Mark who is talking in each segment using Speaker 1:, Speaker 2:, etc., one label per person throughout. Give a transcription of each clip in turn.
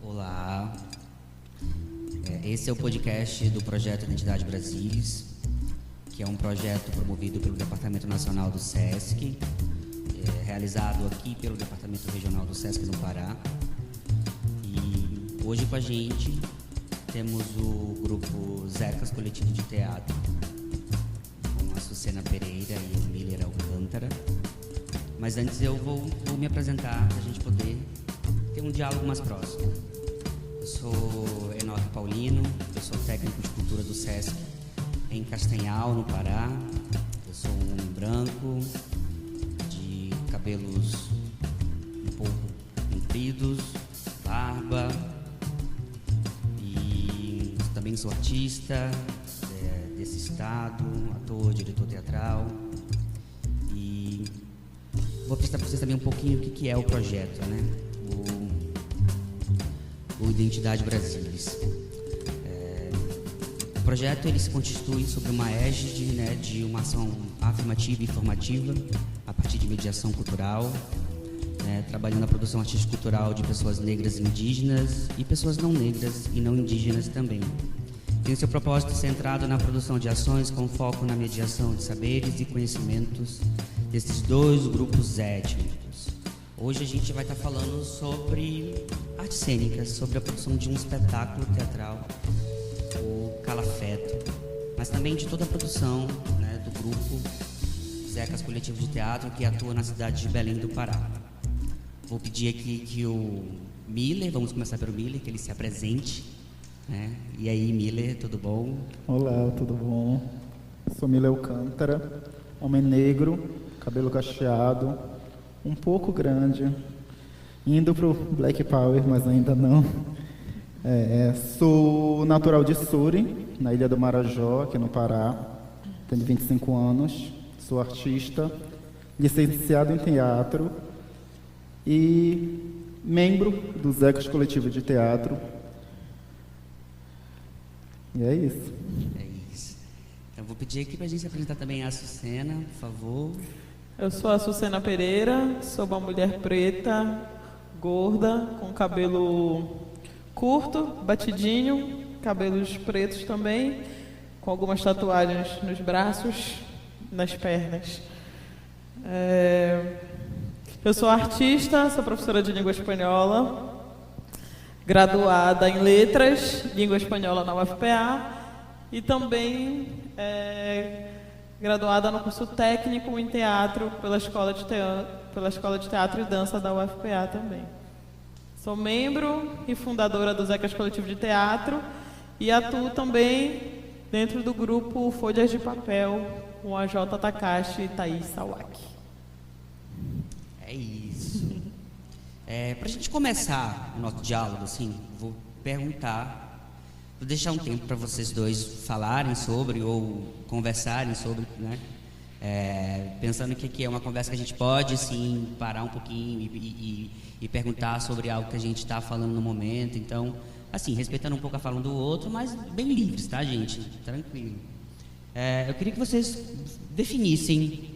Speaker 1: Olá, esse é o podcast do projeto Identidade Brasilis, que é um projeto promovido pelo Departamento Nacional do SESC, realizado aqui pelo Departamento Regional do SESC no Pará. E hoje com a gente temos o grupo Zecas Coletivo de Teatro, com a Sucena Pereira e o Miller Alcântara. Mas antes eu vou me apresentar para a gente poder ter um diálogo mais próximo. Eu sou Enoque Paulino, eu sou técnico de cultura do SESC em Castanhal, no Pará. Eu sou um homem branco, de cabelos um pouco compridos, barba, e também sou artista desse estado, ator, diretor teatral. E vou apresentar para vocês também um pouquinho o que é o projeto, né? O Identidade Brasilis. O projeto ele se constitui sob uma égide, né, de uma ação afirmativa e formativa a partir de mediação cultural, trabalhando a produção artístico-cultural de pessoas negras e indígenas e pessoas não negras e não indígenas também. Tem seu propósito centrado na produção de ações com foco na mediação de saberes e conhecimentos desses dois grupos étnicos. Hoje a gente vai estar falando sobre artes cênicas, sobre a produção de um espetáculo teatral, o Calafeto, mas também de toda a produção, né, do grupo Zecas Coletivo de Teatro, que atua na cidade de Belém do Pará. Vou pedir aqui que o Miller, vamos começar pelo Miller, que ele se apresente, né? E aí, Miller, tudo bom?
Speaker 2: Olá, tudo bom? Sou Miller Alcântara, homem negro, cabelo cacheado, um pouco grande, indo pro Black Power, mas ainda não. Sou natural de Suri, na Ilha do Marajó, aqui no Pará. Tenho 25 anos, sou artista, licenciado em teatro e membro do Zecas Coletivo de Teatro. E é isso.
Speaker 1: É isso. Então vou pedir aqui pra gente se apresentar também a Sucena, por favor.
Speaker 3: Eu sou a Sucena Pereira, sou uma mulher preta, gorda, com cabelo curto, batidinho, cabelos pretos também, com algumas tatuagens nos braços, nas pernas. Eu sou artista, sou professora de língua espanhola, graduada em letras, língua espanhola na UFPA e também graduada no curso técnico em teatro pela Escola de Teatro e Dança da UFPA também. Sou membro e fundadora do Zecas Coletivo de Teatro e atuo também dentro do grupo Folhas de Papel com a J. Takashi e Thaís Sawaki.
Speaker 1: É isso. Para a gente começar o nosso diálogo, assim, vou deixar um tempo para vocês dois falarem sobre ou conversarem sobre, né? Pensando que aqui é uma conversa que a gente pode, sim, parar um pouquinho e perguntar sobre algo que a gente está falando no momento. Então, assim, respeitando um pouco a fala um do outro, mas bem livres, tá, gente? Tranquilo. Eu queria que vocês definissem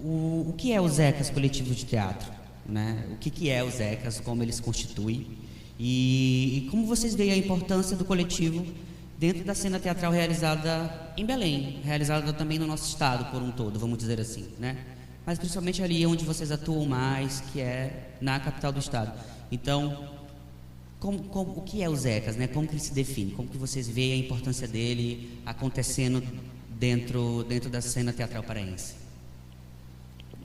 Speaker 1: o que é o Zecas Coletivo de Teatro, né? O que é o Zecas, como ele se constitui e como vocês veem a importância do coletivo dentro da cena teatral realizada em Belém, realizada também no nosso estado por um todo, vamos dizer assim, né? Mas principalmente ali onde vocês atuam mais, que é na capital do estado. Então, o que é o Zecas, né? Como que ele se define? Como que vocês veem a importância dele acontecendo dentro da cena teatral paraense?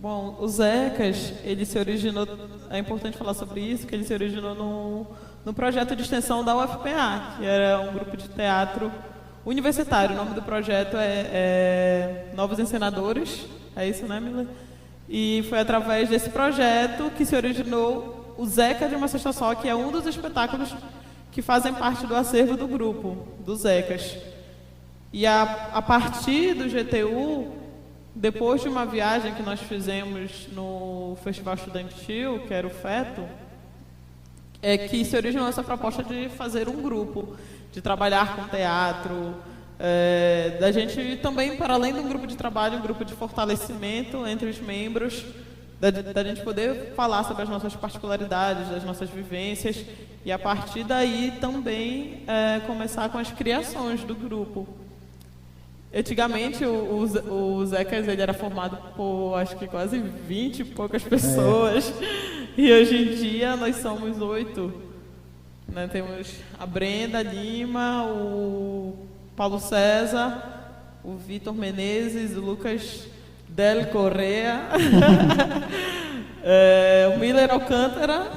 Speaker 3: Bom, o Zecas, ele se originou, é importante falar sobre isso, que ele se originou no projeto de extensão da UFPA, que era um grupo de teatro universitário. O nome do projeto é Novos Encenadores, é isso, né, Mila? E foi através desse projeto que se originou o Zeca de uma Cesta Só, que é um dos espetáculos que fazem parte do acervo do grupo, do Zecas. E a partir do GTU, depois de uma viagem que nós fizemos no Festival Estudantil, que era o FETO, que se originou essa proposta de fazer um grupo, de trabalhar com teatro, da gente também, para além de um grupo de trabalho, um grupo de fortalecimento entre os membros, da gente poder falar sobre as nossas particularidades, das nossas vivências, e a partir daí também começar com as criações do grupo. Antigamente o Zecas ele era formado por acho que quase 20 e poucas pessoas, e hoje em dia nós somos 8. Né? Temos a Brenda Lima, o Paulo César, o Vitor Menezes, o Lucas Del Correa, o Miller Alcântara,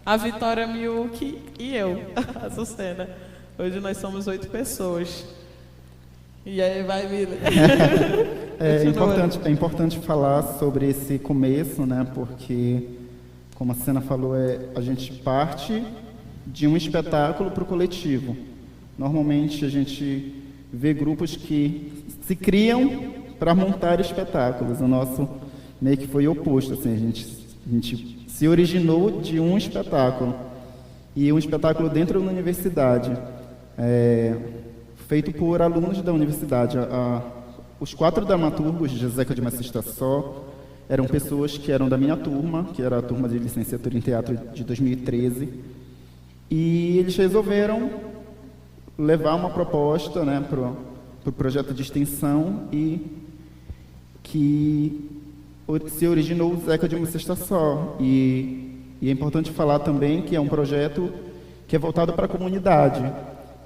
Speaker 3: a Vitória Miyuki e eu, a Sucena. Hoje nós somos 8 pessoas. E aí vai, Miller.
Speaker 2: É importante falar sobre esse começo, né? Porque, como a Sena falou, a gente parte de um espetáculo para o coletivo. Normalmente a gente vê grupos que se criam para montar espetáculos. O nosso meio que foi oposto, assim, a gente se originou de um espetáculo, e um espetáculo dentro da universidade, feito por alunos da universidade. Os 4 dramaturgos de Zeca de uma Sexta Só eram pessoas que eram da minha turma, que era a turma de licenciatura em teatro de 2013, e eles resolveram levar uma proposta, né, para o projeto de extensão, e que se originou o Zeca de uma Sexta Só. E é importante falar também que é um projeto que é voltado para a comunidade.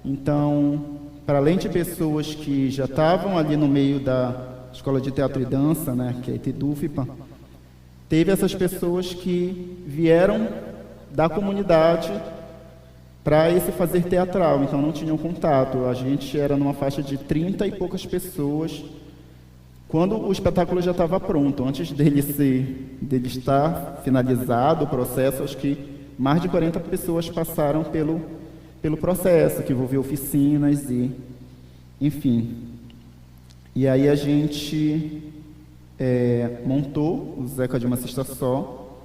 Speaker 2: Então, para além de pessoas que já estavam ali no meio da Escola de Teatro e Dança, né, que é a ETDUFPA, teve essas pessoas que vieram da comunidade para esse fazer teatral, então não tinham contato. A gente era numa faixa de 30 e poucas pessoas quando o espetáculo já estava pronto. Antes dele estar finalizado o processo, acho que mais de 40 pessoas passaram pelo processo, que envolveu oficinas e, enfim. E aí a gente montou o Zeca de uma Sexta Só.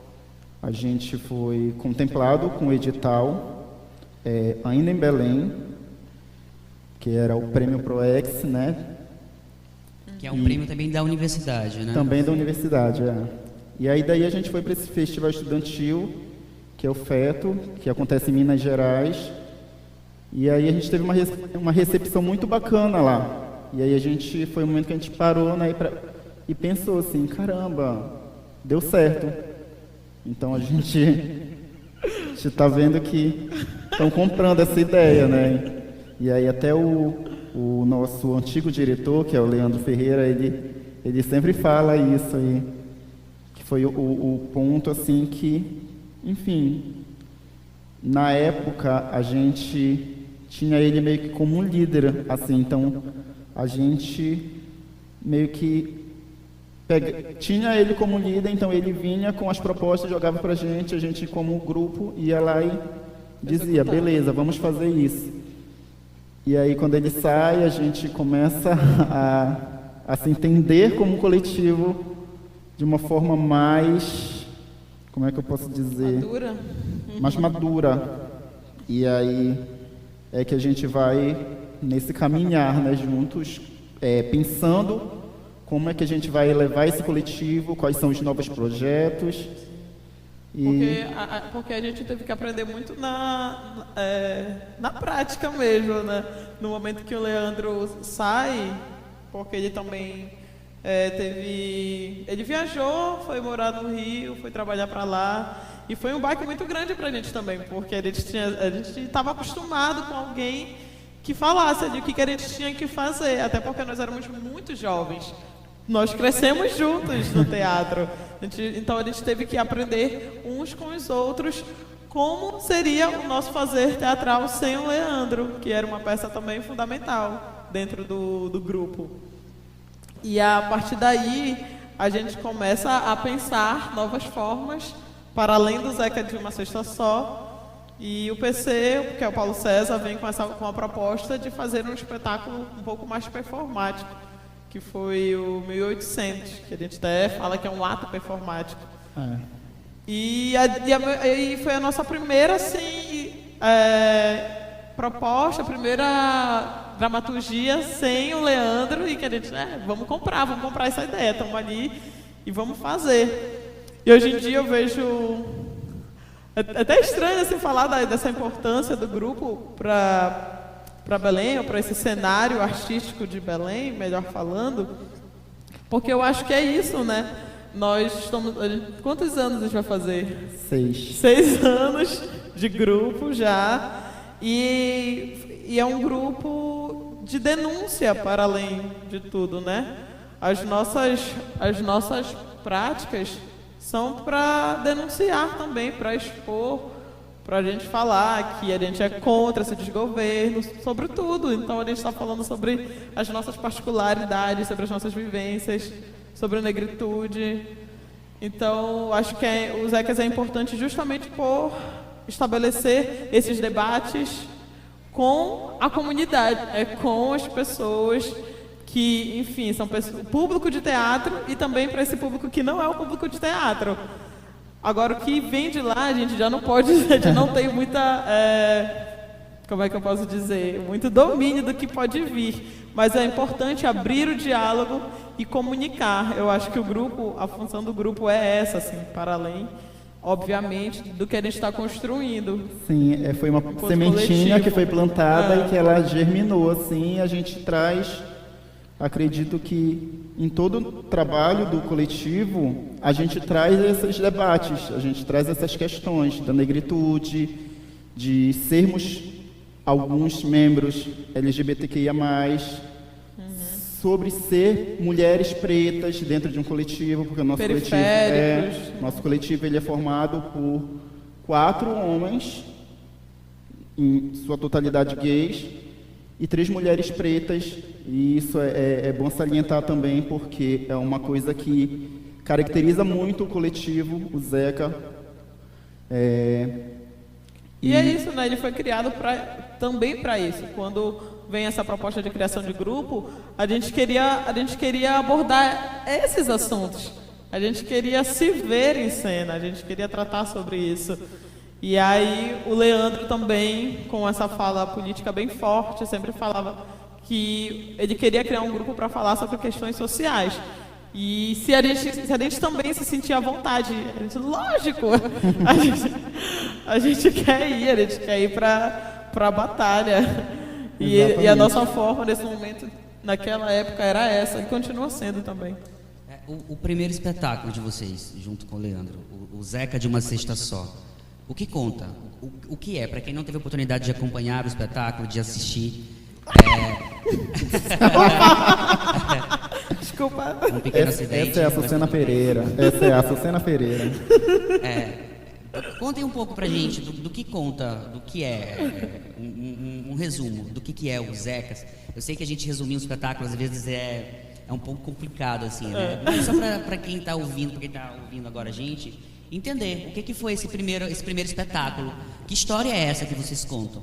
Speaker 2: A gente foi contemplado com o edital, ainda em Belém, que era o Prêmio ProEx, né?
Speaker 1: Que é um prêmio também da universidade, né?
Speaker 2: Também da universidade, E aí daí a gente foi para esse festival estudantil, que é o FETO, que acontece em Minas Gerais. E aí a gente teve uma recepção muito bacana lá. E aí foi um momento que a gente parou, né, e pensou assim, caramba, deu certo. Então a gente está vendo que estão comprando essa ideia, né? E aí até o nosso antigo diretor, que é o Leandro Ferreira, ele sempre fala isso aí, que foi o ponto assim que, enfim, na época a gente tinha ele meio que como um líder, assim, então a gente meio que tinha ele como líder, então ele vinha com as propostas, jogava pra gente, a gente como grupo ia lá e dizia, beleza, vamos fazer isso. E aí quando ele sai, a gente começa a se entender como coletivo de uma forma mais, como é que eu posso dizer?
Speaker 3: Madura.
Speaker 2: Mais madura. E aí é que a gente vai nesse caminhar, né, juntos, pensando como é que a gente vai levar esse coletivo, quais são os novos projetos.
Speaker 3: Porque a gente teve que aprender muito na prática mesmo, né? No momento que o Leandro sai, porque ele também ele viajou, foi morar no Rio, foi trabalhar para lá, e foi um baque muito grande para a gente também, porque a gente estava acostumado com alguém que falasse ali o que a gente tinha que fazer, até porque nós éramos muito jovens. Nós crescemos juntos no teatro, então a gente teve que aprender uns com os outros como seria o nosso fazer teatral sem o Leandro, que era uma peça também fundamental dentro do grupo. E a partir daí a gente começa a pensar novas formas, para além do Zeca de uma Sexta Só, e o PC, que é o Paulo César, vem com a proposta de fazer um espetáculo um pouco mais performático, que foi o 1800, que a gente até fala que é um ato performático. E foi a nossa primeira assim, proposta, a primeira dramaturgia sem o Leandro, e que a gente, vamos comprar essa ideia, estamos ali e vamos fazer. E hoje em dia eu vejo... É até estranho assim, falar dessa importância do grupo para Belém, ou para esse cenário artístico de Belém, melhor falando, porque eu acho que é isso, né? Nós estamos... Quantos anos a gente vai fazer?
Speaker 2: 6.
Speaker 3: 6 anos de grupo já, e é um grupo de denúncia para além de tudo, né? As nossas práticas são para denunciar também, para expor, para a gente falar que a gente é contra esse desgoverno, sobre tudo. Então a gente está falando sobre as nossas particularidades, sobre as nossas vivências, sobre a negritude. Então acho que o Zecas é importante justamente por estabelecer esses debates com a comunidade, com as pessoas que, enfim, são o público de teatro e também para esse público que não é o público de teatro. Agora, o que vem de lá, a gente já não pode, a gente não tem muita, como é que eu posso dizer, muito domínio do que pode vir. Mas é importante abrir o diálogo e comunicar. Eu acho que a função do grupo é essa, assim, para além, obviamente, do que a gente está construindo.
Speaker 2: Sim, foi uma sementinha
Speaker 3: coletivo.
Speaker 2: Que foi plantada e que ela germinou, assim, e a gente traz... Acredito que em todo o trabalho do coletivo, a gente traz esses debates, a gente traz essas questões da negritude, de sermos alguns membros LGBTQIA+, sobre ser mulheres pretas dentro de um coletivo, porque o nosso coletivo ele é formado por 4 homens, em sua totalidade gays, e 3 mulheres pretas. E isso é bom salientar também, porque é uma coisa que caracteriza muito o coletivo, o Zeca.
Speaker 3: E é isso, né? Ele foi criado também para isso. Quando vem essa proposta de criação de grupo, a gente queria abordar esses assuntos. A gente queria se ver em cena, a gente queria tratar sobre isso. E aí o Leandro também, com essa fala política bem forte, sempre falava que ele queria criar um grupo para falar sobre questões sociais. E se a gente também se sentir à vontade, lógico, a gente quer ir para a batalha. E a nossa forma nesse momento, naquela época, era essa, e continua sendo também.
Speaker 1: O primeiro espetáculo de vocês, junto com o Leandro, o Zeca de uma Cesta Só, o que conta? O que é? Para quem não teve a oportunidade de acompanhar o espetáculo, de assistir...
Speaker 3: Desculpa.
Speaker 1: Um pequeno acidente.
Speaker 2: Essa é a Sucena Pereira.
Speaker 1: Contem um pouco pra gente do que conta, do que é, um resumo do que é o Zecas. Eu sei que a gente resumir um espetáculo às vezes é um pouco complicado, assim, né? Mas só pra quem tá ouvindo, agora a gente, entender o que foi esse primeiro espetáculo. Que história é essa que vocês contam?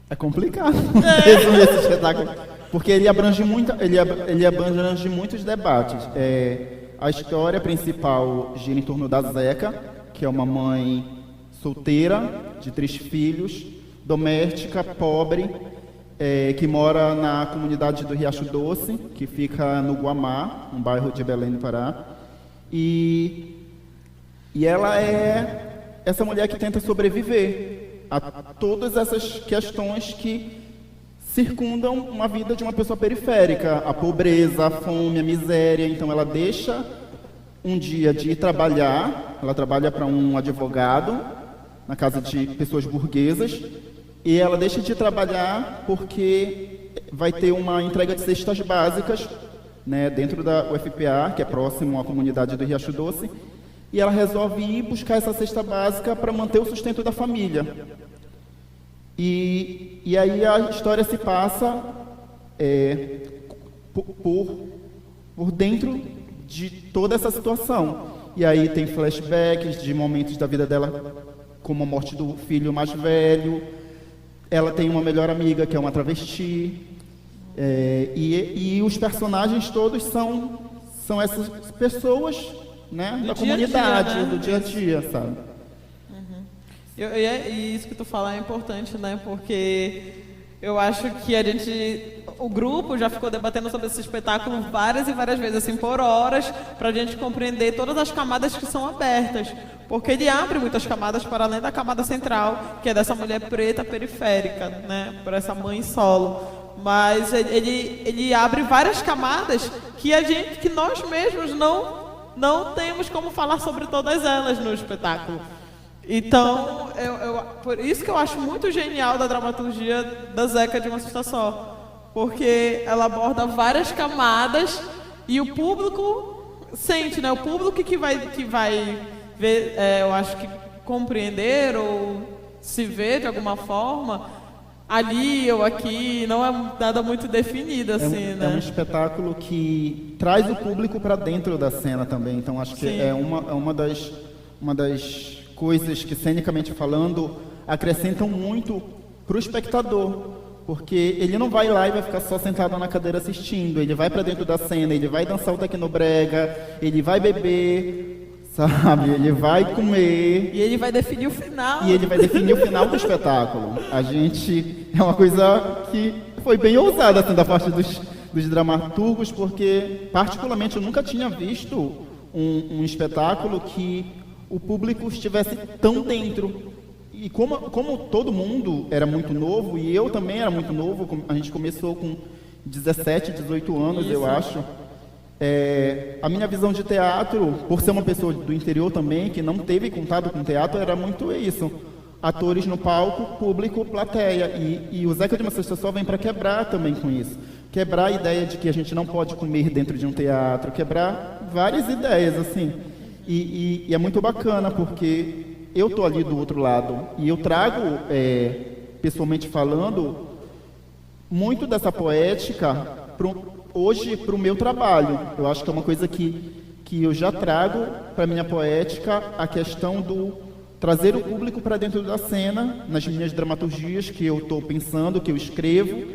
Speaker 2: É complicado resumir esse espetáculo, porque ele abrange muitos debates. A história principal gira em torno da Zeca, que é uma mãe solteira, de 3 filhos, doméstica, pobre, que mora na comunidade do Riacho Doce, que fica no Guamá, um bairro de Belém do Pará. E ela é essa mulher que tenta sobreviver a todas essas questões que circundam uma vida de uma pessoa periférica, a pobreza, a fome, a miséria. Então ela deixa um dia de ir trabalhar, ela trabalha para um advogado na casa de pessoas burguesas, e ela deixa de trabalhar porque vai ter uma entrega de cestas básicas, né, dentro da UFPA, que é próximo à comunidade do Riacho Doce, e ela resolve ir buscar essa cesta básica para manter o sustento da família. E aí a história se passa por dentro de toda essa situação. E aí tem flashbacks de momentos da vida dela, como a morte do filho mais velho. Ela tem uma melhor amiga, que é uma travesti. E os personagens todos são essas pessoas, né, da comunidade,
Speaker 3: né?
Speaker 2: do dia a dia, sabe?
Speaker 3: E isso que tu fala é importante, né? Porque eu acho que o grupo já ficou debatendo sobre esse espetáculo várias e várias vezes, assim, por horas, para a gente compreender todas as camadas que são abertas. Porque ele abre muitas camadas para além da camada central, que é dessa mulher preta periférica, né? Por essa mãe solo. Mas ele abre várias camadas que nós mesmos não temos como falar sobre todas elas no espetáculo. Então, por isso que eu acho muito genial da dramaturgia da Zeca de Uma Cesta Só. Porque ela aborda várias camadas e o público sente, né? O público que vai ver, eu acho que compreender ou se ver de alguma forma, ali ou aqui, não é nada muito definido, assim, né?
Speaker 2: É um espetáculo que traz o público para dentro da cena também. Então, acho que é uma das coisas que, cenicamente falando, acrescentam muito para o espectador, porque ele não vai lá e vai ficar só sentado na cadeira assistindo, ele vai para dentro da cena, ele vai dançar o tecnobrega, ele vai beber, sabe, ele vai comer.
Speaker 3: E ele vai definir o final.
Speaker 2: E ele vai definir o final do espetáculo. É uma coisa que foi bem ousada, assim, da parte dos dramaturgos, porque, particularmente, eu nunca tinha visto um espetáculo que o público estivesse tão dentro. E como todo mundo era muito novo, e eu também era muito novo, a gente começou com 17, 18 anos, isso. Eu acho. A minha visão de teatro, por ser uma pessoa do interior também, que não teve contato com teatro, era muito isso. Atores no palco, público, plateia. E o Zeca de Uma Cesta Só vem para quebrar também com isso. Quebrar a ideia de que a gente não pode comer dentro de um teatro, quebrar várias ideias, assim. E é muito bacana, porque eu estou ali do outro lado e eu trago, pessoalmente falando, muito dessa poética hoje para o meu trabalho. Eu acho que é uma coisa que eu já trago para a minha poética, a questão do trazer o público para dentro da cena, nas minhas dramaturgias que eu estou pensando, que eu escrevo.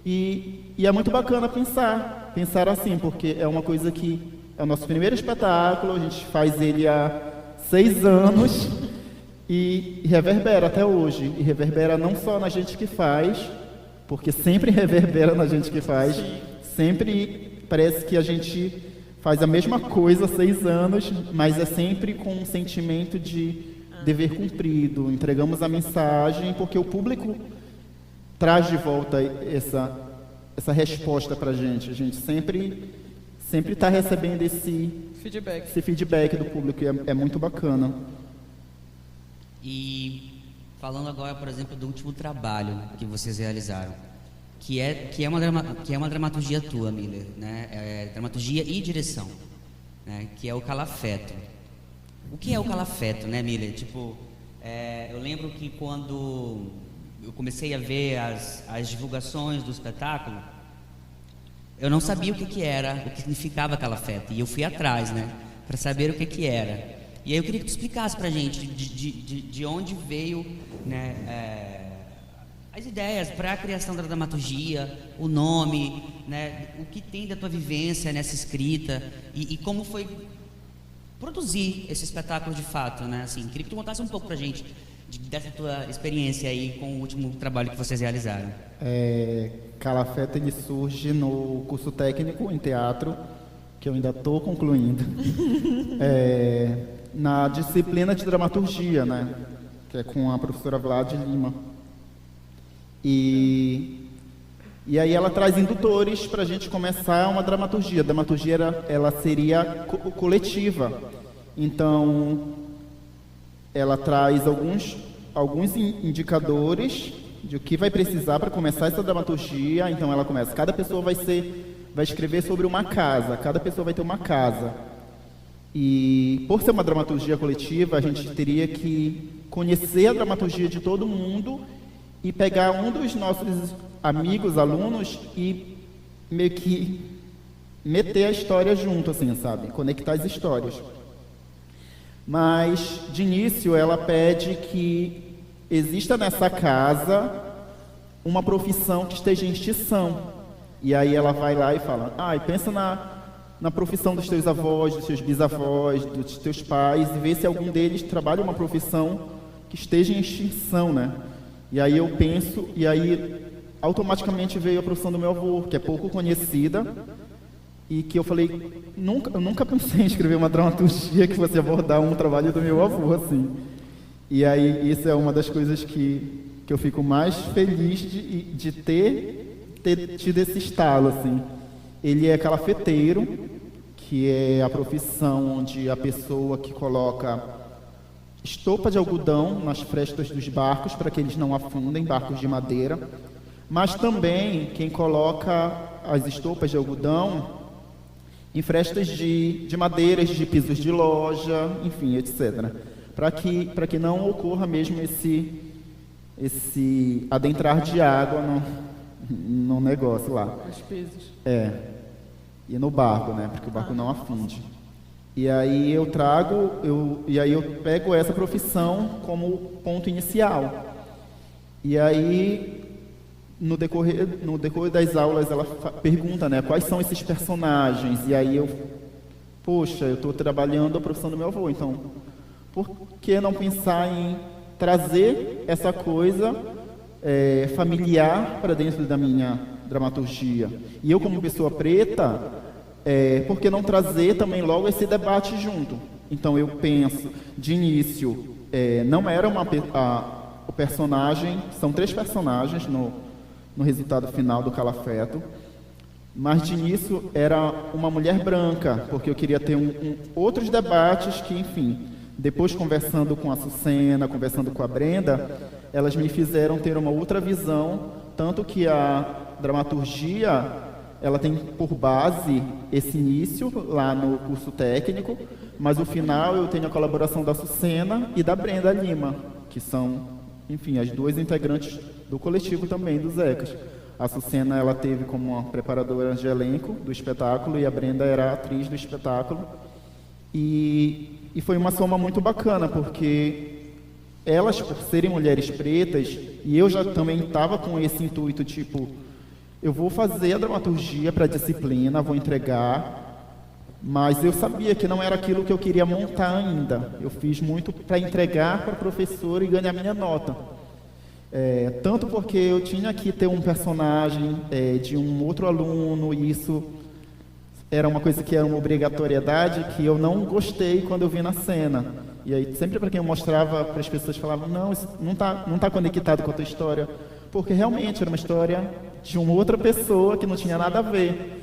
Speaker 2: E é muito bacana pensar assim, porque é uma coisa que é o nosso primeiro espetáculo, a gente faz ele há 6 anos e reverbera até hoje. E reverbera não só na gente que faz, porque sempre reverbera na gente que faz. Sim. Sempre parece que a gente faz a mesma coisa há 6 anos, mas é sempre com um sentimento de dever cumprido. Entregamos a mensagem porque o público traz de volta essa resposta para a gente. A gente sempre está recebendo esse feedback do público, e é muito bacana.
Speaker 1: E falando agora, por exemplo, do último trabalho que vocês realizaram, que é uma dramaturgia tua, Miller, né? Dramaturgia e direção, né? Que é o Calafeto. O que é o Calafeto, né, Miller? Tipo, eu lembro que quando eu comecei a ver as divulgações do espetáculo, eu não sabia o que era, o que significava Calafeto, e eu fui atrás, né, para saber o que era. E aí eu queria que tu explicasse pra gente de onde veio, né, as ideias para a criação da dramaturgia, o nome, né, o que tem da tua vivência nessa escrita e como foi produzir esse espetáculo de fato, né? Assim, queria que tu contasse um pouco pra gente dessa tua experiência aí com o último trabalho que vocês realizaram.
Speaker 2: Calafeto, ele surge no curso técnico em teatro, que eu ainda estou concluindo, na disciplina de dramaturgia, né? Que é com a professora Vlad Lima. E aí ela traz indutores para a gente começar uma dramaturgia. A dramaturgia ela seria coletiva. Então, ela traz alguns indicadores de o que vai precisar para começar essa dramaturgia. Então, ela começa. Cada pessoa vai escrever sobre uma casa. Cada pessoa vai ter uma casa. E, por ser uma dramaturgia coletiva, a gente teria que conhecer a dramaturgia de todo mundo e pegar um dos nossos amigos, alunos, e meio que meter a história junto, assim, sabe? Conectar as histórias. Mas, de início, ela pede que exista nessa casa uma profissão que esteja em extinção. E aí ela vai lá e fala, e pensa na profissão dos teus avós, dos teus bisavós, dos teus pais, e vê se algum deles trabalha uma profissão que esteja em extinção, né? E aí eu penso, e aí automaticamente veio a profissão do meu avô, que é pouco conhecida, e que eu falei, eu nunca pensei em escrever uma dramaturgia que fosse abordar um trabalho do meu avô, assim. E aí, isso é uma das coisas que eu fico mais feliz de ter tido esse estalo, assim. Ele é calafeteiro, que é a profissão onde a pessoa que coloca estopa de algodão nas frestas dos barcos para que eles não afundem, barcos de madeira, mas também quem coloca as estopas de algodão em frestas de madeiras, de pisos de loja, enfim, etc. Para que não ocorra mesmo esse adentrar de água no negócio lá.
Speaker 3: Os pisos.
Speaker 2: E no barco, né? Porque o barco não afunde. E aí eu pego essa profissão como ponto inicial. E aí, no decorrer das aulas, ela pergunta, né? Quais são esses personagens? E aí eu estou trabalhando a profissão do meu avô, então por que não pensar em trazer essa coisa familiar para dentro da minha dramaturgia? E eu, como pessoa preta, por que não trazer também logo esse debate junto? Então eu penso, de início, não era o personagem, são 3 personagens no resultado final do Calafeto, mas de início era uma mulher branca, porque eu queria ter outros debates que, enfim, depois conversando com a Sucena, conversando com a Brenda, elas me fizeram ter uma outra visão, tanto que a dramaturgia, ela tem por base esse início lá no curso técnico, mas no final eu tenho a colaboração da Sucena e da Brenda Lima, que são, enfim, as 2 integrantes do coletivo também, dos Zecas. A Sucena, ela teve como uma preparadora de elenco do espetáculo e a Brenda era a atriz do espetáculo. E foi uma soma muito bacana, porque elas, por serem mulheres pretas, e eu já também estava com esse intuito, tipo, eu vou fazer a dramaturgia para a disciplina, vou entregar, mas eu sabia que não era aquilo que eu queria montar ainda. Eu fiz muito para entregar para a professora e ganhar minha nota. Tanto porque eu tinha que ter um personagem de um outro aluno, e isso era uma coisa que era uma obrigatoriedade que eu não gostei quando eu vi na cena. E aí, sempre para quem eu mostrava, para as pessoas falavam, não, isso não tá conectado com a tua história, porque realmente era uma história de uma outra pessoa que não tinha nada a ver.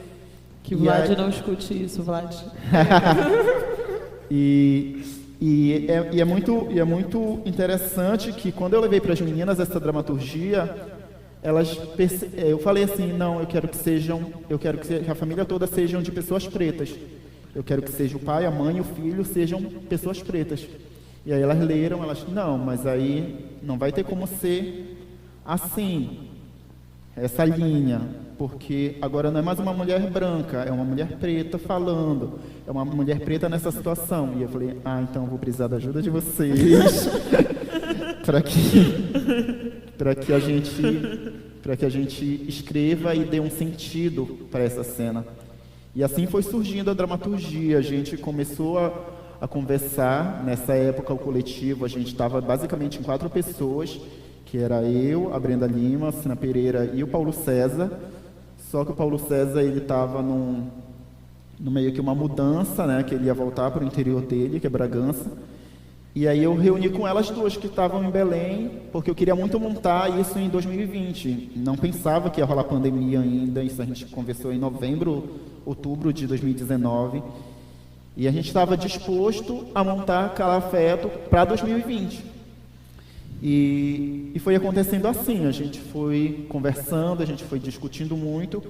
Speaker 3: Que Vlad não escute isso, Vlad.
Speaker 2: E é muito interessante que quando eu levei para as meninas essa dramaturgia, eu falei assim, não, eu quero que a família toda sejam de pessoas pretas. Eu quero que seja o pai, a mãe e o filho sejam pessoas pretas. E aí elas leram, não, mas aí não vai ter como ser assim, essa linha, porque agora não é mais uma mulher branca, é uma mulher preta falando, é uma mulher preta nessa situação. E eu falei, então eu vou precisar da ajuda de vocês para que a gente escreva e dê um sentido para essa cena. E assim foi surgindo a dramaturgia. A gente começou a conversar. Nessa época, o coletivo, a gente estava basicamente em 4 pessoas, que era eu, a Brenda Lima, a Cina Pereira e o Paulo César. Só que o Paulo César, ele estava no meio que uma mudança, né, que ele ia voltar para o interior dele, que é Bragança. E aí eu reuni com elas 2 que estavam em Belém, porque eu queria muito montar isso em 2020. Não pensava que ia rolar pandemia ainda, isso a gente conversou em novembro, outubro de 2019. E a gente estava disposto a montar Calafeto para 2020. E foi acontecendo assim, a gente foi conversando, a gente foi discutindo muito.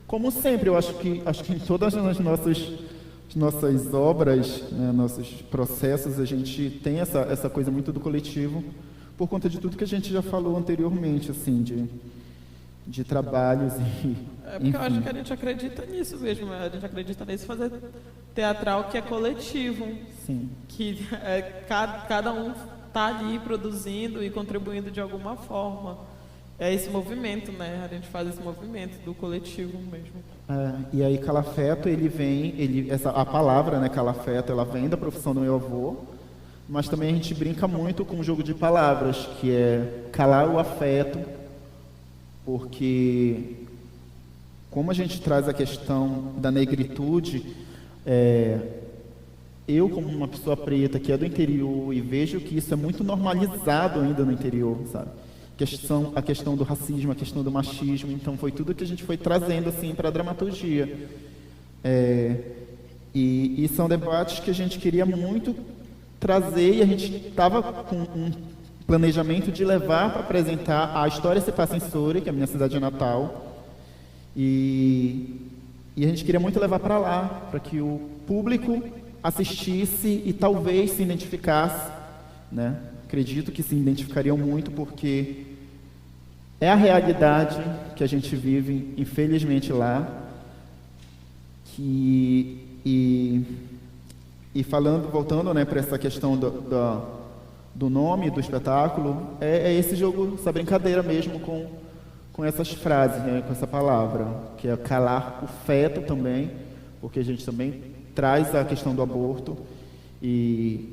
Speaker 2: Como sempre, eu acho que em todas as nossas obras, né, nossos processos, a gente tem essa coisa muito do coletivo, por conta de tudo que a gente já falou anteriormente, assim, de trabalhos e...
Speaker 3: porque eu acho que a gente acredita nisso mesmo, a gente acredita nesse fazer teatral que é coletivo.
Speaker 2: Sim.
Speaker 3: Que cada um está ali produzindo e contribuindo de alguma forma. É esse movimento, né? A gente faz esse movimento do coletivo mesmo.
Speaker 2: E aí Calafeto, a palavra, né, Calafeto, ela vem da profissão do meu avô, mas também a gente brinca muito com o jogo de palavras, que é calar o afeto porque como a gente traz a questão da negritude, eu como uma pessoa preta que é do interior e vejo que isso é muito normalizado ainda no interior, sabe? A questão do racismo, a questão do machismo, então foi tudo que a gente foi trazendo assim para a dramaturgia. E são debates que a gente queria muito trazer e a gente estava com um planejamento de levar para apresentar a História se passa em Soure, que é a minha cidade natal, e a gente queria muito levar para lá, para que o público assistisse e talvez se identificasse, né? Acredito que se identificariam muito, porque é a realidade que a gente vive, infelizmente, lá. E voltando, né, para essa questão do nome do espetáculo, é esse jogo, essa brincadeira mesmo com essas frases, né, com essa palavra, que é calar o feto também, porque a gente também traz a questão do aborto, e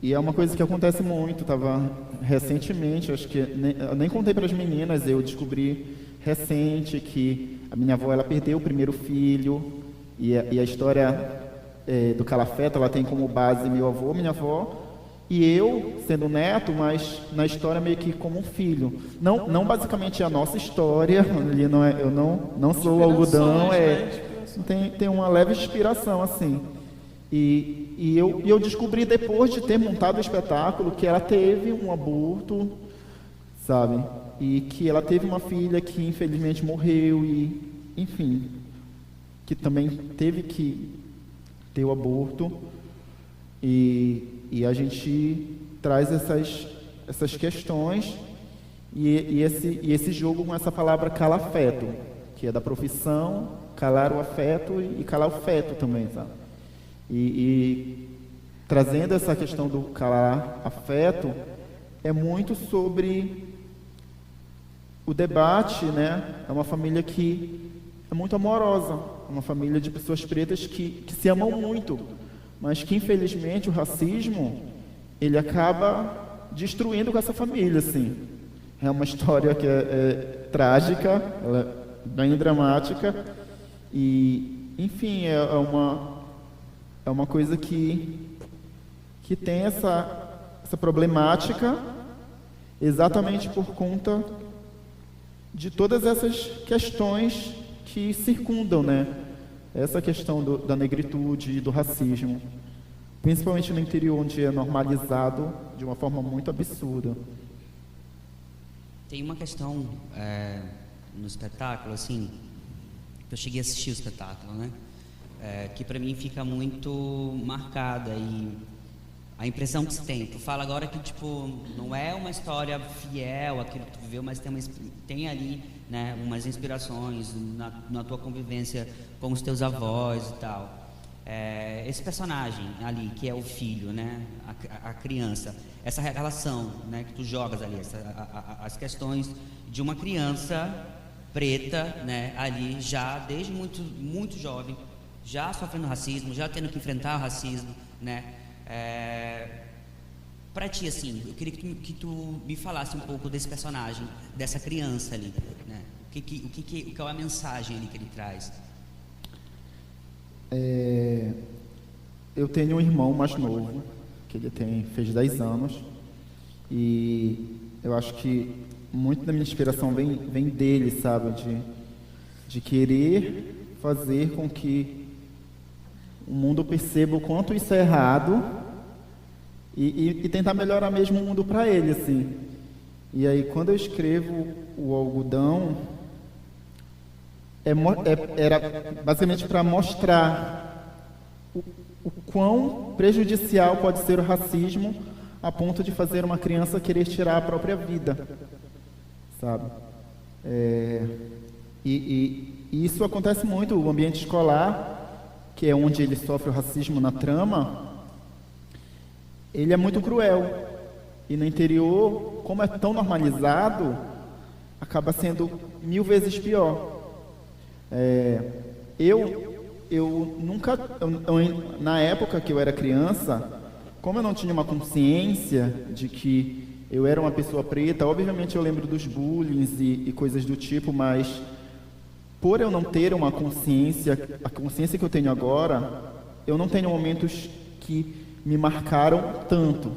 Speaker 2: é uma coisa que acontece muito. Estava recentemente, acho que eu nem contei para as meninas, eu descobri recente que a minha avó, ela perdeu o primeiro filho, e a história do calafeto, ela tem como base meu avô, minha avó, e eu, sendo neto, mas na história meio que como um filho. Não basicamente a nossa história, ali eu não sou o algodão, tem uma leve inspiração, assim. E eu descobri depois de ter montado o espetáculo que ela teve um aborto, sabe? E que ela teve uma filha que infelizmente morreu e, enfim, que também teve que ter o aborto. E a gente traz essas questões e esse jogo com essa palavra calafeto, que é da profissão, calar o afeto e calar o feto também, sabe? E trazendo essa questão do calar afeto, é muito sobre o debate, né? É uma família que é muito amorosa, uma família de pessoas pretas que se amam muito, mas que infelizmente o racismo, ele acaba destruindo com essa família, assim. É uma história que é trágica, ela é bem dramática e, enfim, é uma coisa que tem essa problemática exatamente por conta de todas essas questões que circundam, né? Essa questão da negritude e do racismo, principalmente no interior, onde é normalizado de uma forma muito absurda.
Speaker 1: Tem uma questão no espetáculo, assim, eu cheguei a assistir o espetáculo, né? Que para mim fica muito marcada, e a impressão que se tem, tu fala agora que tipo não é uma história fiel àquilo que tu viveu, mas tem ali, né, umas inspirações na tua convivência com os teus avós e tal. Esse personagem ali, que é o filho, né, a criança, essa relação, né, que tu jogas ali, as questões de uma criança preta, né, ali já desde muito, muito jovem, já sofrendo racismo, já tendo que enfrentar o racismo, né? Para ti, assim, eu queria que tu me falasse um pouco desse personagem, dessa queriança ali, né? Qual é a mensagem ali que ele traz?
Speaker 2: Eu tenho um irmão mais novo, que fez 10 anos, e eu acho que muito da minha inspiração vem dele, sabe? De querer fazer com que o mundo perceba o quanto isso é errado e tentar melhorar mesmo o mundo para ele, assim. E aí, quando eu escrevo o algodão, era basicamente para mostrar o quão prejudicial pode ser o racismo a ponto de fazer uma criança querer tirar a própria vida, sabe? E isso acontece muito, o ambiente escolar, que é onde ele sofre o racismo na trama, ele é muito cruel. E no interior, como é tão normalizado, acaba sendo 1000 vezes pior. Eu nunca, na época que eu era criança, como eu não tinha uma consciência de que eu era uma pessoa preta. Obviamente eu lembro dos bullying e coisas do tipo, mas por eu não ter uma consciência, a consciência que eu tenho agora, eu não tenho momentos que me marcaram tanto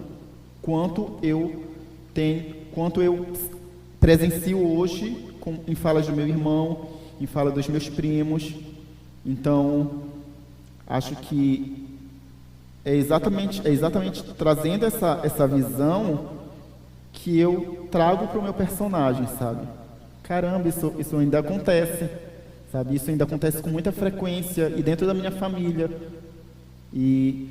Speaker 2: quanto eu presencio hoje em falas do meu irmão, em fala dos meus primos. Então, acho que é exatamente trazendo essa visão que eu trago para o meu personagem, sabe? Caramba, isso ainda acontece, sabe? Isso ainda acontece com muita frequência e dentro da minha família. E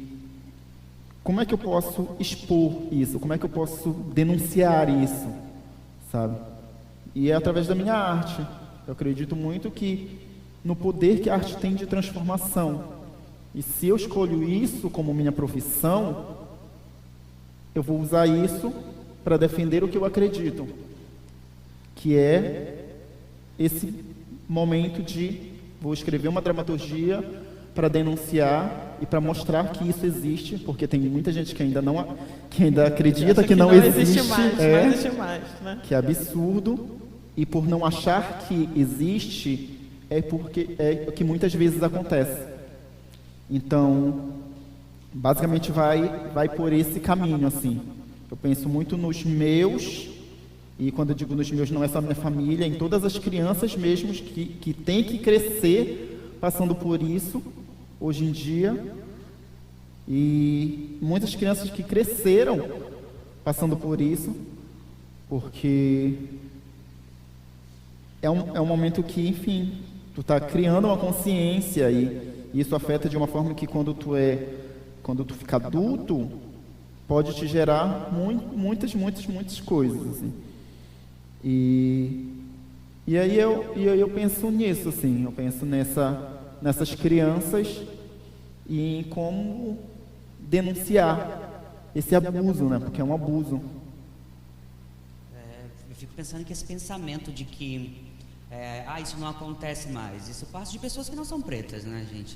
Speaker 2: como é que eu posso expor isso? Como é que eu posso denunciar isso, sabe? E é através da minha arte. Eu acredito muito no poder que a arte tem de transformação. E se eu escolho isso como minha profissão, eu vou usar isso para defender o que eu acredito, que é esse momento vou escrever uma dramaturgia para denunciar e para mostrar que isso existe, porque tem muita gente que ainda acredita que não existe
Speaker 3: mais, não existe mais, né?
Speaker 2: Que é absurdo, e por não achar que existe, é que muitas vezes acontece. Então, basicamente vai por esse caminho, assim. Eu penso muito nos meus, e quando eu digo nos meus, não é só minha família, em todas as crianças mesmo que têm que crescer passando por isso, hoje em dia, e muitas crianças que cresceram passando por isso, porque é um momento que, enfim, tu está criando uma consciência e isso afeta de uma forma que quando tu fica adulto, pode te gerar muitas coisas, assim. E aí eu penso nisso, assim, eu penso nessas crianças e em como denunciar esse abuso, né? Porque é um abuso.
Speaker 1: Eu fico pensando que esse pensamento de que isso não acontece mais, isso parte de pessoas que não são pretas, né, gente?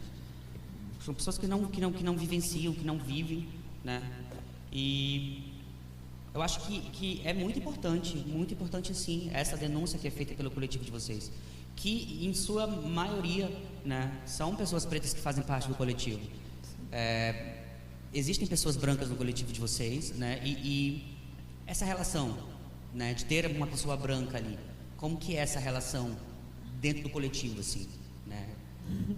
Speaker 1: São pessoas que não vivenciam, que não vivem, né? E eu acho que é muito importante sim, essa denúncia que é feita pelo coletivo de vocês, que em sua maioria, né, são pessoas pretas que fazem parte do coletivo. Existem pessoas brancas no coletivo de vocês, né? E essa relação, né, de ter uma pessoa branca ali, como que é essa relação dentro do coletivo, assim, né?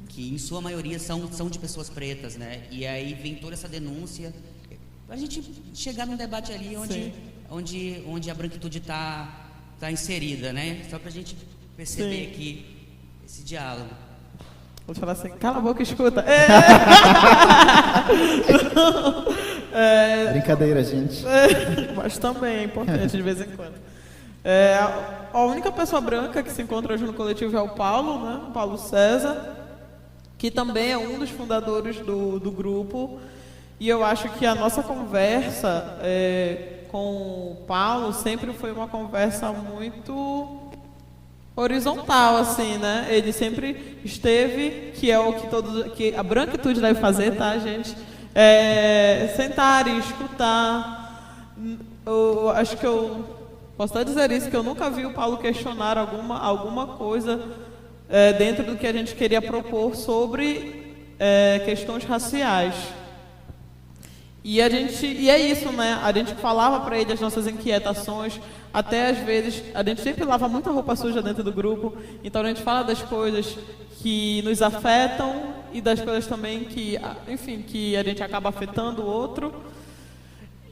Speaker 1: Que em sua maioria são de pessoas pretas, né? E aí vem toda essa denúncia, pra gente chegar num debate ali onde a branquitude está inserida, né? Só pra gente perceber aqui esse diálogo.
Speaker 3: Vou falar assim, cala a boca e escuta.
Speaker 2: Brincadeira, gente.
Speaker 3: Mas também é importante de vez em quando. A única pessoa branca que se encontra hoje no coletivo é o Paulo, né? O Paulo César, que também é um dos fundadores do grupo. E eu acho que a nossa conversa com o Paulo sempre foi uma conversa muito horizontal, assim, né? Ele sempre esteve, que é o que a branquitude deve fazer, tá, gente? Sentar e escutar. Eu acho que eu posso até dizer isso, que eu nunca vi o Paulo questionar alguma coisa dentro do que a gente queria propor sobre questões raciais. E é isso, né? A gente falava para ele as nossas inquietações, até às vezes, a gente sempre lava muita roupa suja dentro do grupo, então a gente fala das coisas que nos afetam e das coisas também que a gente acaba afetando o outro.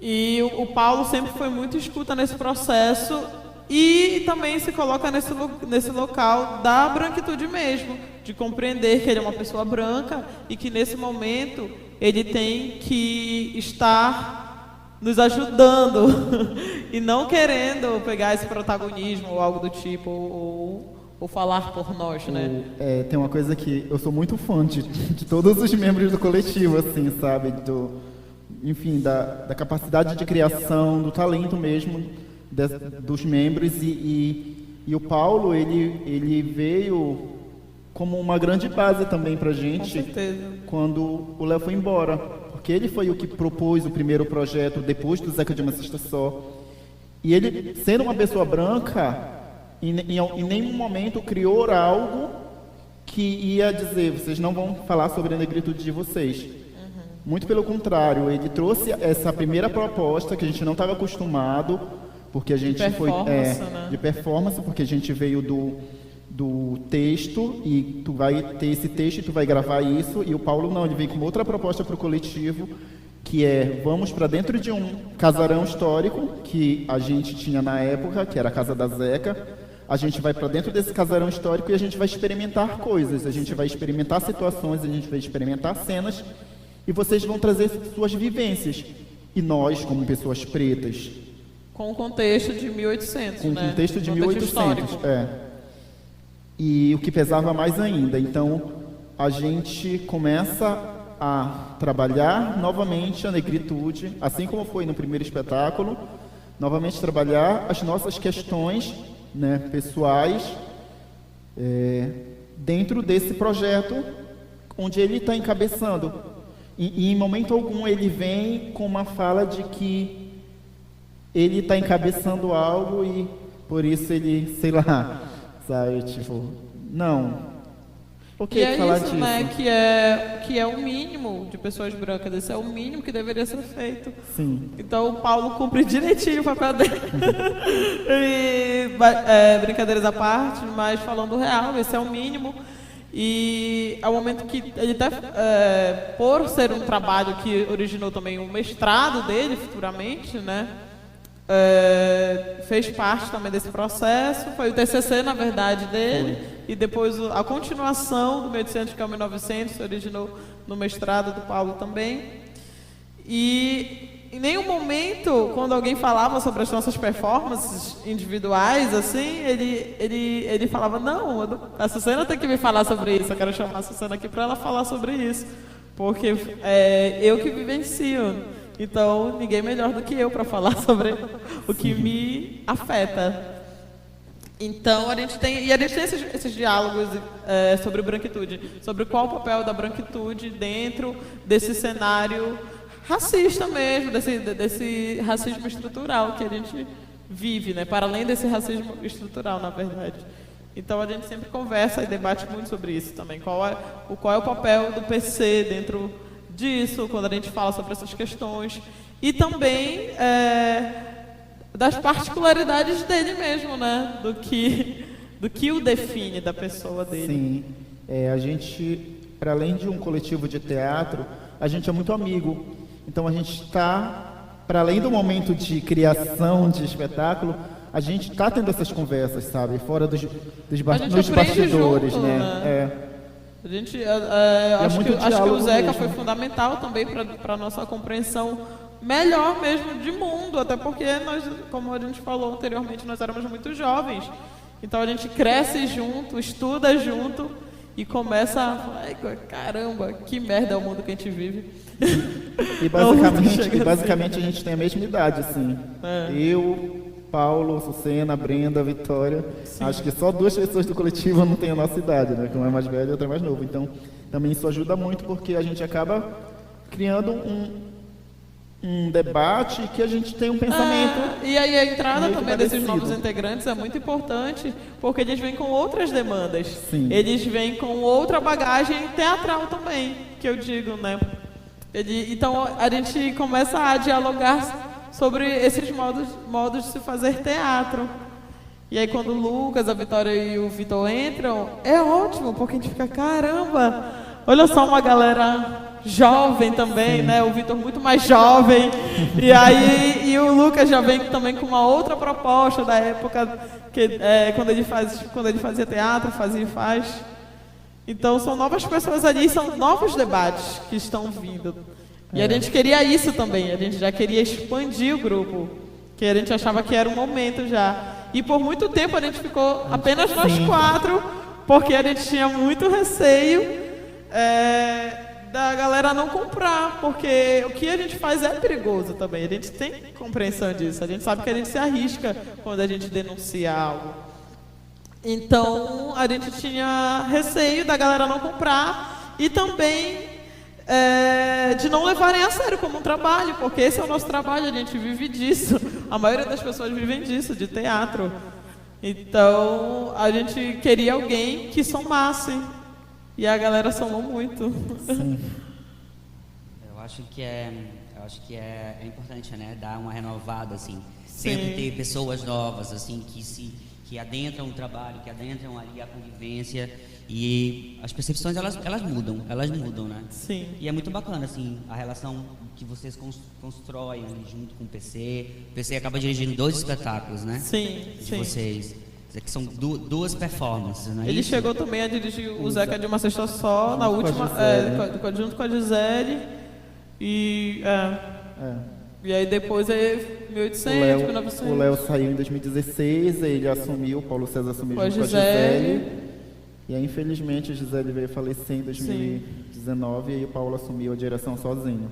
Speaker 3: E o Paulo sempre foi muito escuta nesse processo e também se coloca nesse local da branquitude mesmo, de compreender que ele é uma pessoa branca e que nesse momento ele tem que estar nos ajudando e não querendo pegar esse protagonismo ou algo do tipo, ou falar por nós, né?
Speaker 2: Tem uma coisa que eu sou muito fã de todos os membros do coletivo, assim, sabe? Enfim, da capacidade de criação, do talento mesmo dos membros. E o Paulo, ele veio como uma grande base também pra gente.
Speaker 3: Com certeza.
Speaker 2: Quando o Léo foi embora, porque ele foi o que propôs o primeiro projeto depois do Zeca de uma Cesta Só, E ele, sendo uma pessoa branca, em nenhum momento criou algo que ia dizer, vocês não vão falar sobre a negritude de vocês. Muito pelo contrário, ele trouxe essa primeira proposta que a gente não estava acostumado, porque a gente foi de performance, porque a gente veio do texto, e tu vai ter esse texto e tu vai gravar isso, e o Paulo não, ele veio com outra proposta para o coletivo, que é, vamos para dentro de um casarão histórico, que a gente tinha na época, que era a Casa da Zeca, a gente vai para dentro desse casarão histórico e a gente vai experimentar coisas, a gente vai experimentar situações, a gente vai experimentar cenas, e vocês vão trazer suas vivências. E nós, como pessoas pretas...
Speaker 3: Com o contexto de 1800,
Speaker 2: com o contexto de 1800, E o que pesava mais ainda. Então, a gente começa a trabalhar novamente a negritude, assim como foi no primeiro espetáculo, novamente trabalhar as nossas questões, né, pessoais, dentro desse projeto onde ele está encabeçando. E em momento algum ele vem com uma fala de que ele está encabeçando algo e por isso ele, sei lá, sabe, tipo, não. Por que falar disso?
Speaker 3: Né, que é o mínimo de pessoas brancas, esse é o mínimo que deveria ser feito.
Speaker 2: Sim.
Speaker 3: Então o Paulo cumpre direitinho o papel dele. E, brincadeiras à parte, mas falando real, esse é o mínimo. E ao momento que ele até, por ser um trabalho que originou também o mestrado dele futuramente, né, fez parte também desse processo, foi o TCC na verdade dele, e depois a continuação do 1800 que é o 1900 originou no mestrado do Paulo também. E em nenhum momento, quando alguém falava sobre as nossas performances individuais, assim, ele falava, não, a Sucena tem que me falar sobre isso, eu quero chamar a Sucena aqui para ela falar sobre isso, porque eu que vivencio, então ninguém melhor do que eu para falar sobre o que me afeta. Então, a gente tem esses diálogos sobre branquitude, sobre qual o papel da branquitude dentro desse cenário racista mesmo, desse racismo estrutural que a gente vive, né? Para além desse racismo estrutural, na verdade. Então a gente sempre conversa e debate muito sobre isso também. Qual é o papel do PC dentro disso, quando a gente fala sobre essas questões. E também das particularidades dele mesmo, né? Do que o define da pessoa dele.
Speaker 2: Sim. A gente, para além de um coletivo de teatro, a gente é muito amigo. Então a gente está, para além do momento de criação de espetáculo, a gente está tendo essas conversas, sabe? Fora nos bastidores,
Speaker 3: junto,
Speaker 2: né?
Speaker 3: A gente, acho que o Zeca foi fundamental também para a nossa compreensão melhor mesmo de mundo, até porque nós, como a gente falou anteriormente, nós éramos muito jovens. Então a gente cresce junto, estuda junto e começa a falar, caramba, que merda é o mundo que a gente vive.
Speaker 2: E basicamente a gente tem a mesma idade, assim. Eu, Paulo, Sucena, Brenda, Vitória. Sim. Acho que só 2 pessoas do coletivo não têm a nossa idade, né? Que um é mais velho e outro é mais novo. Então, também isso ajuda muito porque a gente acaba criando um debate que a gente tem um pensamento.
Speaker 3: E aí a entrada também desses novos integrantes é muito importante, porque eles vêm com outras demandas.
Speaker 2: Sim.
Speaker 3: Eles vêm com outra bagagem teatral também, que eu digo, né? Então a gente começa a dialogar sobre esses modos de se fazer teatro. E aí quando o Lucas, a Vitória e o Vitor entram, é ótimo, porque a gente fica, caramba, olha só uma galera jovem também, né? O Vitor muito mais jovem. E o Lucas já vem também com uma outra proposta da época que quando ele fazia teatro, fazia e faz. Então são novas pessoas ali, são novos debates que estão vindo. E a gente queria isso também, a gente já queria expandir o grupo, que a gente achava que era um momento já. E por muito tempo a gente ficou apenas nós 4, porque a gente tinha muito receio da galera não comprar, porque o que a gente faz é perigoso também, a gente tem compreensão disso, a gente sabe que a gente se arrisca quando a gente denuncia algo. Então, a gente tinha receio da galera não comprar e também de não levarem a sério como um trabalho, porque esse é o nosso trabalho, a gente vive disso. A maioria das pessoas vivem disso, de teatro. Então, a gente queria alguém que somasse. E a galera somou muito.
Speaker 2: Sim.
Speaker 1: Eu acho que é importante, né, dar uma renovada, assim. Sempre ter pessoas novas, assim, que adentram o trabalho, que adentram ali a convivência, e as percepções elas mudam, né?
Speaker 3: Sim.
Speaker 1: E é muito bacana, assim, a relação que vocês constroem ali junto com o PC. O PC acaba dirigindo 2 espetáculos, né?
Speaker 3: Sim,
Speaker 1: de
Speaker 3: sim.
Speaker 1: vocês. Que são duas performances, não é
Speaker 3: Ele
Speaker 1: isso?
Speaker 3: chegou também a dirigir o Zeca de uma Sexta Só, na última, junto com a Gisele. E aí depois é 1800, 1900.
Speaker 2: O Léo saiu em 2016, ele assumiu, o Paulo César assumiu
Speaker 3: Com a
Speaker 2: junto com a Gisele. E aí, infelizmente, a Gisele veio falecer em 2019 e aí o Paulo assumiu a direção sozinho.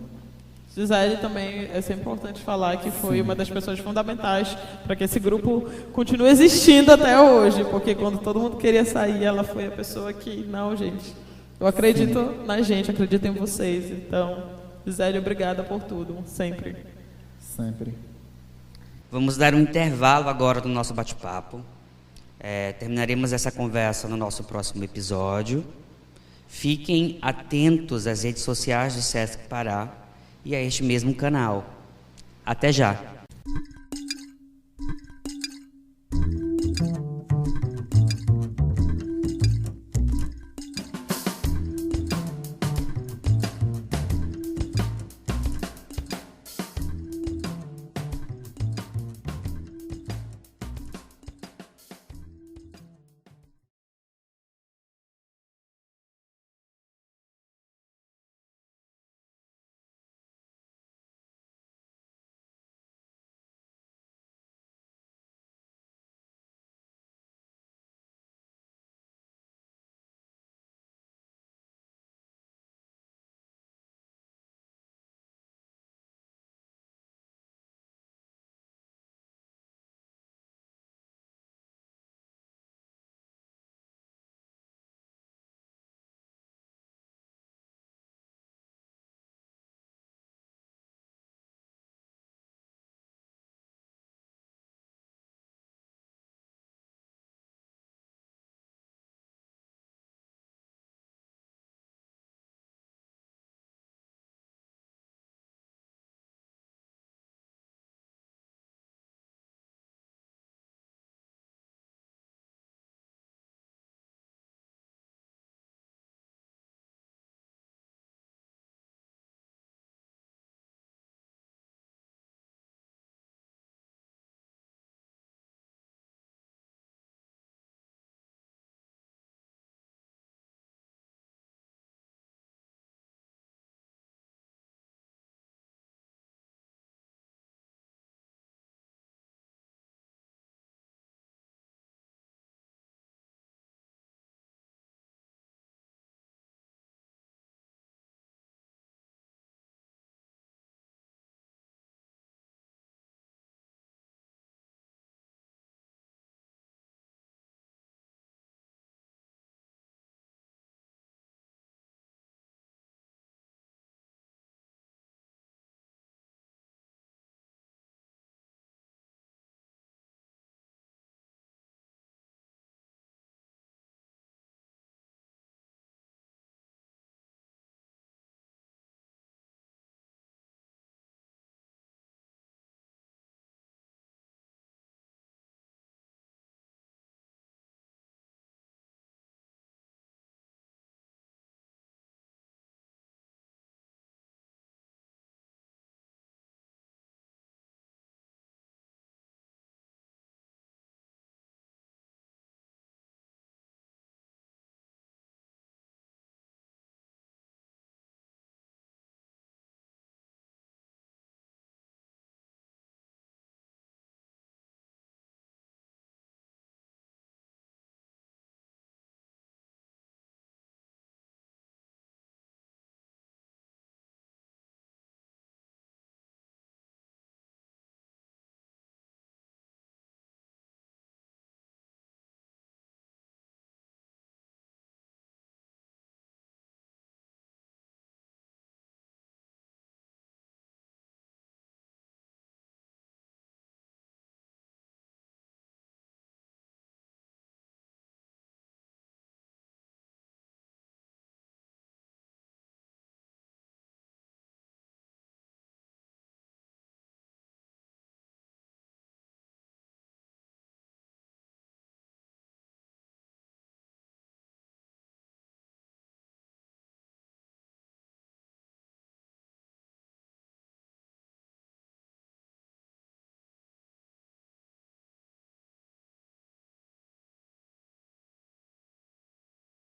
Speaker 3: Gisele também é sempre importante falar que foi uma das pessoas fundamentais para que esse grupo continue existindo até hoje, porque quando todo mundo queria sair, ela foi a pessoa que, não, gente, eu acredito na gente, acredito em vocês. Então, Gisele, obrigada por tudo, sempre.
Speaker 2: Sempre.
Speaker 1: Vamos dar um intervalo agora do nosso bate-papo. Terminaremos essa conversa no nosso próximo episódio. Fiquem atentos às redes sociais do Sesc Pará e a este mesmo canal. Até já!